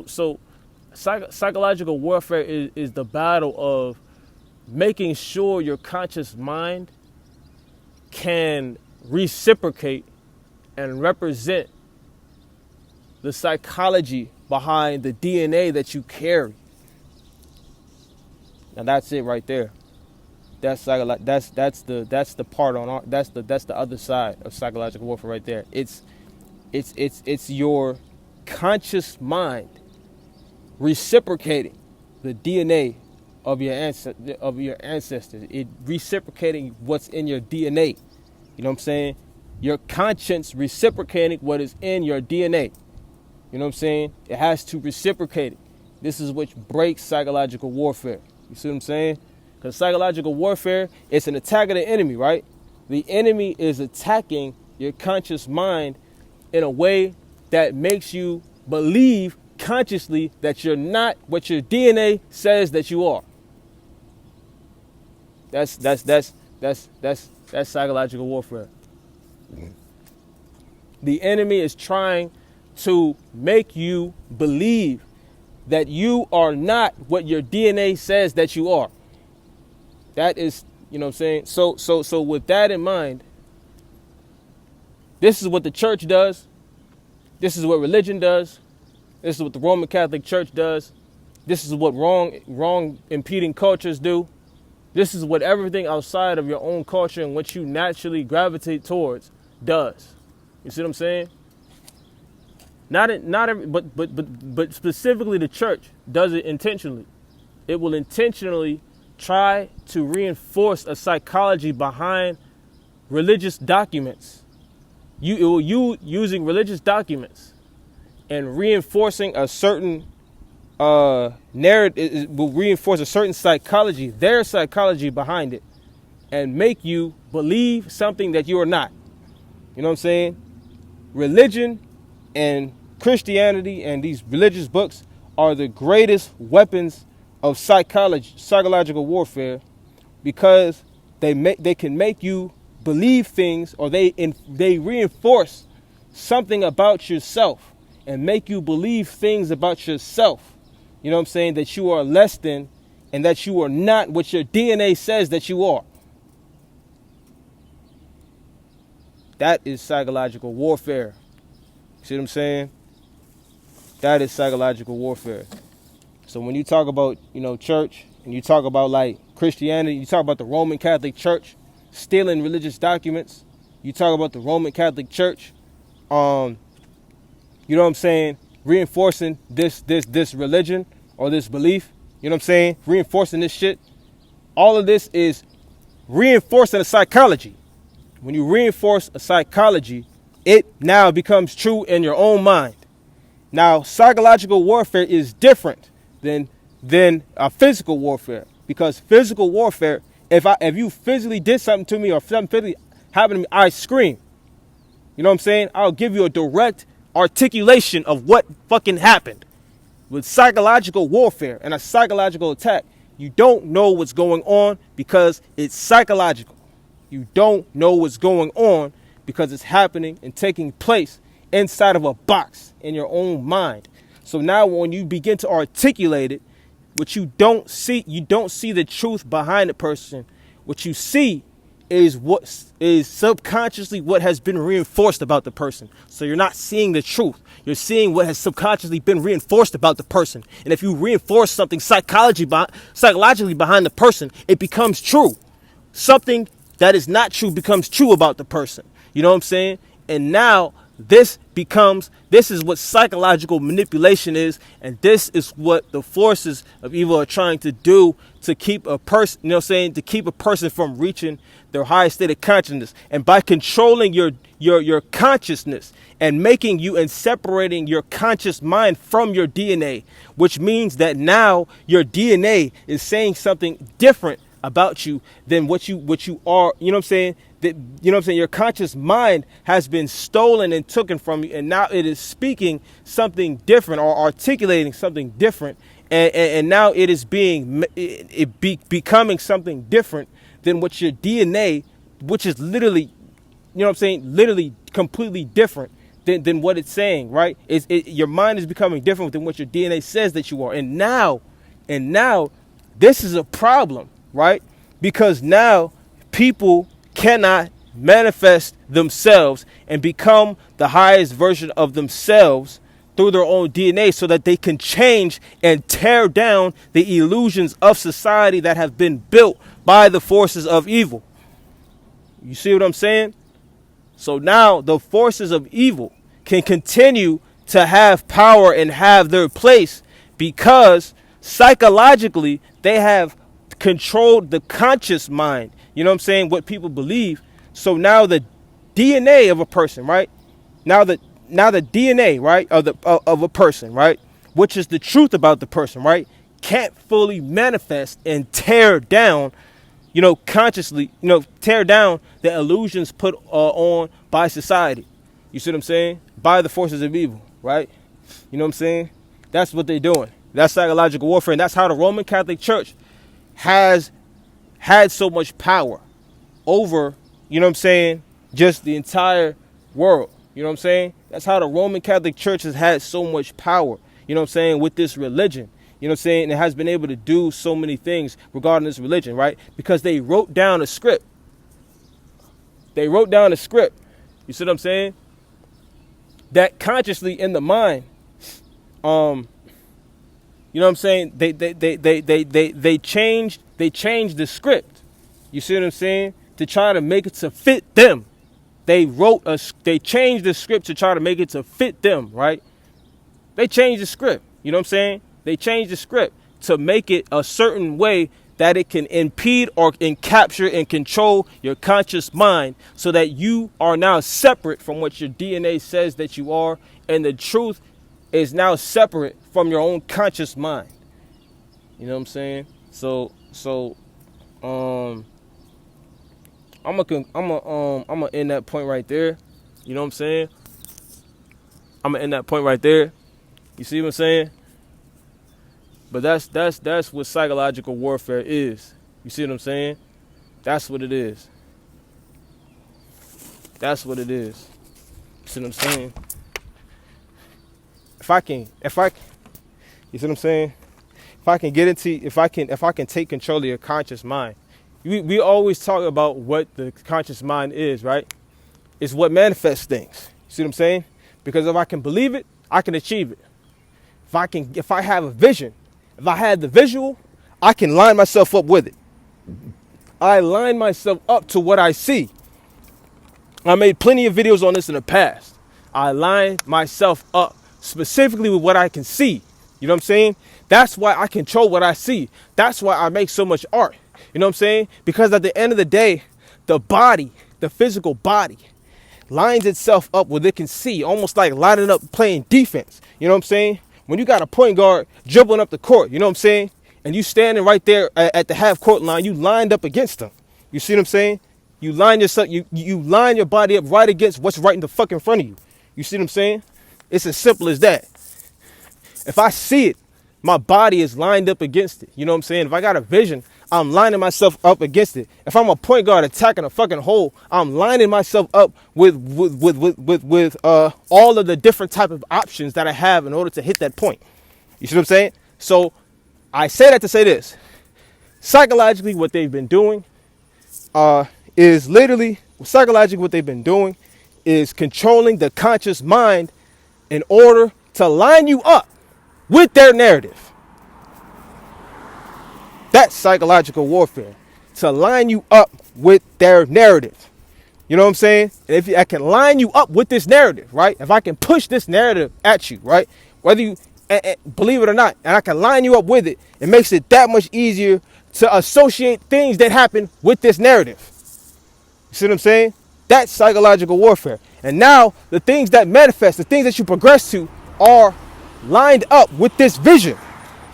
So psychological warfare is the battle of making sure your conscious mind can reciprocate and represent the psychology behind the DNA that you carry. Now that's it right there. That's the part on that's the other side of psychological warfare right there. It's your conscious mind reciprocating the DNA of your ancestors. It reciprocating what's in your DNA. You know what I'm saying? Your conscience reciprocating what is in your DNA. You know what I'm saying? It has to reciprocate it. This is what breaks psychological warfare. You see what I'm saying? Because psychological warfare, it's an attack of the enemy, right? The enemy is attacking your conscious mind in a way that makes you believe consciously that you're not what your DNA says that you are. That's psychological warfare. The enemy is trying to make you believe that you are not what your DNA says that you are. That is, you know what I'm saying? So with that in mind, this is what the church does. This is what religion does. This is what the Roman Catholic Church does. This is what wrong impeding cultures do. This is what everything outside of your own culture and what you naturally gravitate towards does. You see what I'm saying? But specifically the church does it intentionally. It will intentionally try to reinforce a psychology behind religious documents. Using religious documents and reinforcing a certain narrative, it will reinforce a certain psychology, their psychology behind it, and make you believe something that you are not. You know what I'm saying? Religion and Christianity and these religious books are the greatest weapons of psychological warfare, because they can make you believe things, or they reinforce something about yourself and make you believe things about yourself. You know what I'm saying? That you are less than, and that you are not what your DNA says that you are. That is psychological warfare. See what I'm saying? That is psychological warfare. So when you talk about, church, and you talk about like Christianity, you talk about the Roman Catholic Church stealing religious documents. You talk about the Roman Catholic Church, you know what I'm saying, reinforcing this religion or this belief. You know what I'm saying? Reinforcing this shit. All of this is reinforcing a psychology. When you reinforce a psychology, it now becomes true in your own mind. Now, psychological warfare is different than a physical warfare, because physical warfare, if you physically did something to me or something physically happened to me, I scream. You know what I'm saying? I'll give you a direct articulation of what fucking happened. With psychological warfare and a psychological attack, you don't know what's going on because it's psychological. You don't know what's going on because it's happening and taking place inside of a box in your own mind. So now when you begin to articulate it, what you don't see the truth behind the person. What you see is what is subconsciously what has been reinforced about the person. So you're not seeing the truth. You're seeing what has subconsciously been reinforced about the person. And if you reinforce something psychologically behind the person, it becomes true. Something that is not true becomes true about the person. You know what I'm saying? And now this is what psychological manipulation is, and this is what the forces of evil are trying to do to keep a person, to keep a person from reaching their highest state of consciousness. And by controlling your consciousness and making you and separating your conscious mind from your DNA, which means that now your DNA is saying something different about you than what you are. You know what I'm saying? Your conscious mind has been stolen and taken from you, and now it is speaking something different or articulating something different, and now it is becoming something different than what your DNA, which is literally, literally completely different than what it's saying, right? Your mind is becoming different than what your DNA says that you are. And now this is a problem, right? Because now people cannot manifest themselves and become the highest version of themselves through their own DNA so that they can change and tear down the illusions of society that have been built by the forces of evil. You see what I'm saying? So now the forces of evil can continue to have power and have their place because psychologically they have controlled the conscious mind. You know what I'm saying? What people believe. So now the DNA of a person, right? Now the DNA, right, of a person, right, which is the truth about the person, right, can't fully manifest and tear down, consciously, tear down the illusions put on by society. You see what I'm saying? By the forces of evil, right? You know what I'm saying? That's what they're doing. That's psychological warfare, and that's how the Roman Catholic Church has had so much power over, just the entire world. You know what I'm saying? That's how the Roman Catholic Church has had so much power, with this religion. You know what I'm saying? And it has been able to do so many things regarding this religion, right? Because they wrote down a script. They wrote down a script. You see what I'm saying? That consciously in the mind, you know what I'm saying? They changed the script. You see what I'm saying? To try to make it to fit them. They changed the script to try to make it to fit them, right? They changed the script. You know what I'm saying? They changed the script to make it a certain way that it can impede or capture and control your conscious mind so that you are now separate from what your DNA says that you are. And the truth is now separate from your own conscious mind. You know what I'm saying? So I'm gonna end that point right there. You know what I'm saying? I'm gonna end that point right there. You see what I'm saying? But that's what psychological warfare is. You see what I'm saying? That's what it is. That's what it is. You see what I'm saying? If I can, you see what I'm saying? If I can take control of your conscious mind. We always talk about what the conscious mind is, right? It's what manifests things. You see what I'm saying? Because if I can believe it, I can achieve it. If I have a vision, if I had the visual, I can line myself up with it. I line myself up to what I see. I made plenty of videos on this in the past. I line myself up specifically with what I can see. You know what I'm saying? That's why I control what I see. That's why I make so much art. You know what I'm saying? Because at the end of the day, the body, the physical body, lines itself up with it can see, almost like lining up playing defense. You know what I'm saying? When you got a point guard dribbling up the court, you know what I'm saying? And you standing right there at the half court line, you lined up against them. You see what I'm saying? You line yourself, you line your body up right against what's right in the fucking front of you. You see what I'm saying? It's as simple as that. If I see it, my body is lined up against it. You know what I'm saying? If I got a vision, I'm lining myself up against it. If I'm a point guard attacking a fucking hole, I'm lining myself up with all of the different type of options that I have in order to hit that point. You see what I'm saying? So I say that to say this. Psychologically, what they've been doing is controlling the conscious mind in order to line you up with their narrative. That's psychological warfare. To line you up with their narrative. You know what I'm saying? And if I can line you up with this narrative, right? If I can push this narrative at you, right? Whether you believe it or not, and I can line you up with it, it makes it that much easier to associate things that happen with this narrative. You see what I'm saying? That's psychological warfare. And now the things that manifest, the things that you progress to are lined up with this vision.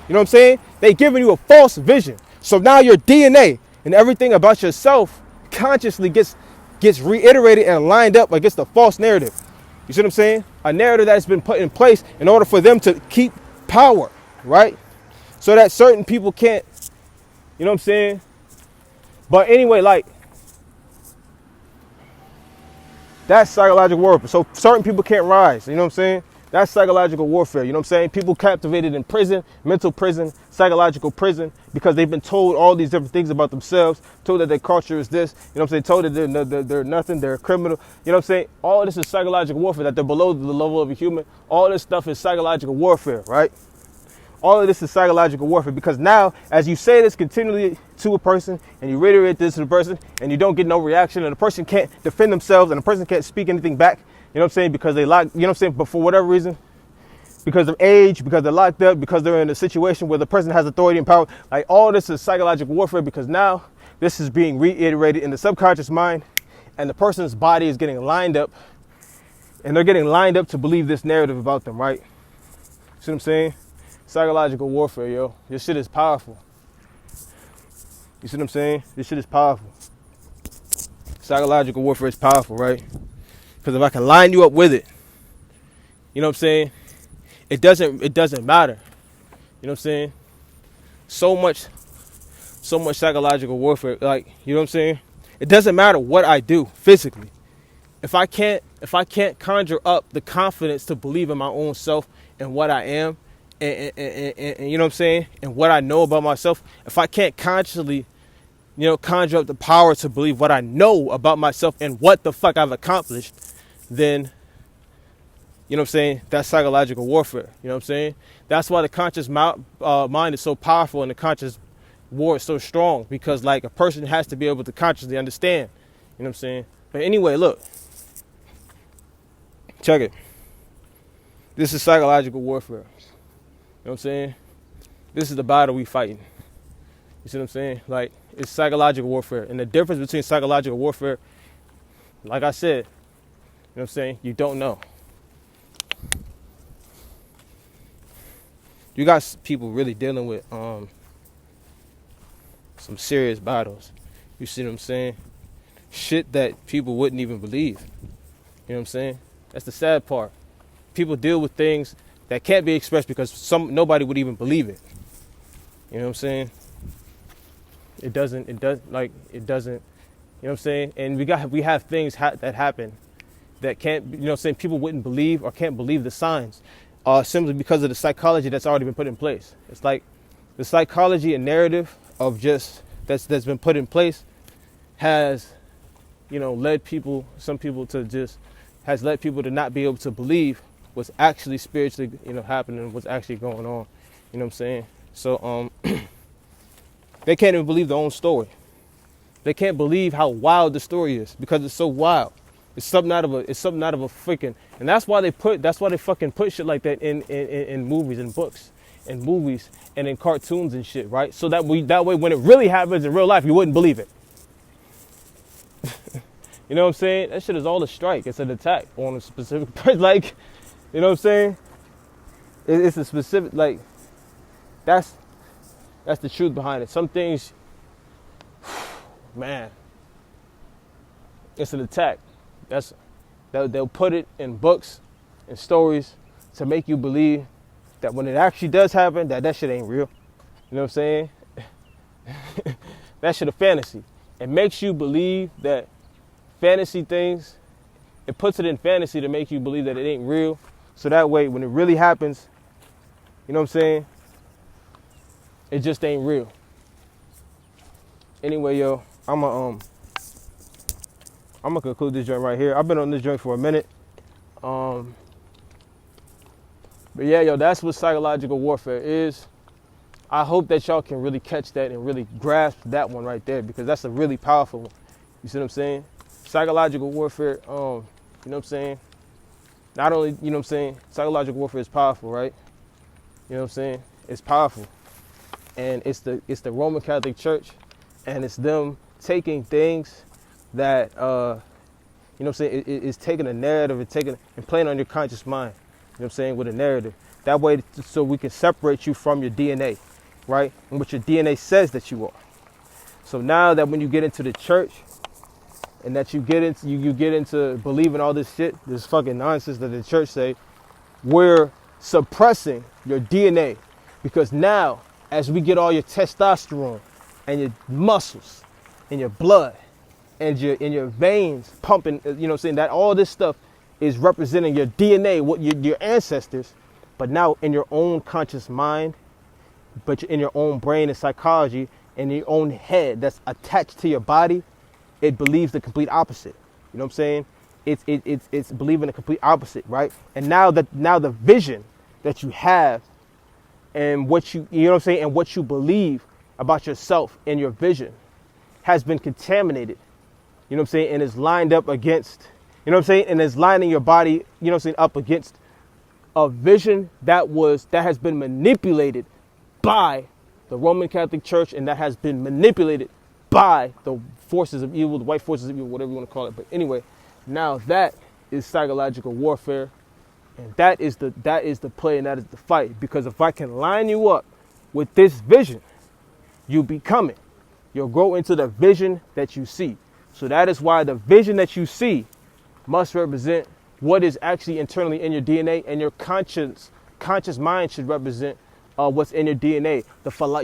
You know what I'm saying? They giving you a false vision. So now your DNA and everything about yourself consciously gets reiterated and lined up against the false narrative. You see what I'm saying? A narrative that's been put in place in order for them to keep power, right? So that certain people can't, you know what I'm saying? But anyway, like, That's psychological warfare. So certain people can't rise. You know what I'm saying? That's psychological warfare. You know what I'm saying? People captivated in prison, mental prison, psychological prison, because they've been told all these different things about themselves, told that their culture is this, you know what I'm saying? Told that they're nothing, they're a criminal. You know what I'm saying? All this is psychological warfare, that they're below the level of a human. All this stuff is psychological warfare, right? All of this is psychological warfare, because now, as you say this continually to a person, and you reiterate this to the person, and you don't get no reaction, and the person can't defend themselves, and the person can't speak anything back, you know what I'm saying, because they locked, you know what I'm saying, but for whatever reason, because of age, because they're locked up, because they're in a situation where the person has authority and power, like all this is psychological warfare, because now this is being reiterated in the subconscious mind, and the person's body is getting lined up, and they're getting lined up to believe this narrative about them, right? See what I'm saying? Psychological warfare, yo. This shit is powerful. You see what I'm saying? This shit is powerful. Psychological warfare is powerful, right? Because if I can line you up with it, you know what I'm saying? It doesn't matter. You know what I'm saying? So much psychological warfare. Like, you know what I'm saying? It doesn't matter what I do physically. If I can't conjure up the confidence to believe in my own self and what I am, and you know what I'm saying, and what I know about myself, if I can't consciously, you know, conjure up the power to believe what I know about myself and what the fuck I've accomplished, then, you know what I'm saying, that's psychological warfare. You know what I'm saying? That's why the conscious mind is so powerful, and the conscious war is so strong, because like a person has to be able to consciously understand. You know what I'm saying? But anyway, look, check it. This is psychological warfare. You know what I'm saying? This is the battle we fighting. You see what I'm saying? Like, it's psychological warfare. And the difference between psychological warfare, like I said, you know what I'm saying? You don't know. You got people really dealing with some serious battles. You see what I'm saying? Shit that people wouldn't even believe. You know what I'm saying? That's the sad part. People deal with things that can't be expressed because nobody would even believe it. You know what I'm saying? It doesn't, you know what I'm saying? And we have things that happen that can't, you know what I'm saying, people wouldn't believe or can't believe the signs, simply because of the psychology that's already been put in place. It's like the psychology and narrative of just that's been put in place has, you know, led some people to not be able to believe what's actually spiritually, you know, happening, what's actually going on. You know what I'm saying? So they can't even believe their own story. They can't believe how wild the story is, because it's so wild. It's something out of a freaking, and that's why they fucking put shit like that in movies and books and movies and in cartoons and shit, right? So that way when it really happens in real life, you wouldn't believe it. You know what I'm saying? That shit is all a strike. It's an attack on a specific person. Like, you know what I'm saying? It's a specific, like, that's the truth behind it. Some things, man, it's an attack. They'll put it in books and stories to make you believe that when it actually does happen, that shit ain't real. You know what I'm saying? That shit a fantasy. It makes you believe that fantasy things, it puts it in fantasy to make you believe that it ain't real. So that way, when it really happens, you know what I'm saying? It just ain't real. Anyway, yo, I'm gonna conclude this joint right here. I've been on this joint for a minute. But yeah, yo, that's what psychological warfare is. I hope that y'all can really catch that and really grasp that one right there, because that's a really powerful one. You see what I'm saying? Psychological warfare, you know what I'm saying? Not only, you know what I'm saying, psychological warfare is powerful, right? You know what I'm saying? It's powerful. And it's the Roman Catholic Church, and it's them taking things that, you know what I'm saying, it's taking a narrative and playing on your conscious mind, you know what I'm saying, with a narrative. That way, so we can separate you from your DNA, right? And what your DNA says that you are. So now that when you get into the church, and that you get into believing all this shit, this fucking nonsense that the church say, we're suppressing your DNA, because now, as we get all your testosterone and your muscles and your blood and your veins pumping, you know what I'm saying, that all this stuff is representing your DNA, what your ancestors, but now in your own conscious mind, but in your own brain and psychology, in your own head that's attached to your body, it believes the complete opposite. You know what I'm saying? It's believing the complete opposite, right? And now the vision that you have and what you know what I'm saying, and what you believe about yourself and your vision has been contaminated. You know what I'm saying? And is lined up against, you know what I'm saying? And is lining your body, you know what I'm saying, up against a vision that has been manipulated by the Roman Catholic Church, and that has been manipulated by the forces of evil, the white forces of evil, whatever you want to call it. But anyway, now that is psychological warfare, and that is the play, and that is the fight. Because if I can line you up with this vision, you become it. You'll grow into the vision that you see. So that is why the vision that you see must represent what is actually internally in your DNA, and your conscious mind should represent what's in your DNA.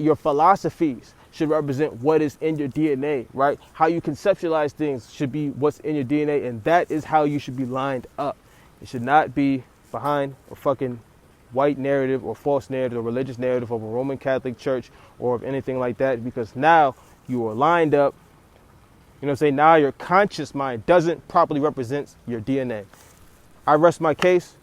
Your philosophies should represent what is in your DNA, right? How you conceptualize things should be what's in your DNA, and that is how you should be lined up. It should not be behind a fucking white narrative or false narrative or religious narrative of a Roman Catholic Church or of anything like that, because now you are lined up. You know what I'm saying? Now your conscious mind doesn't properly represent your DNA. I rest my case.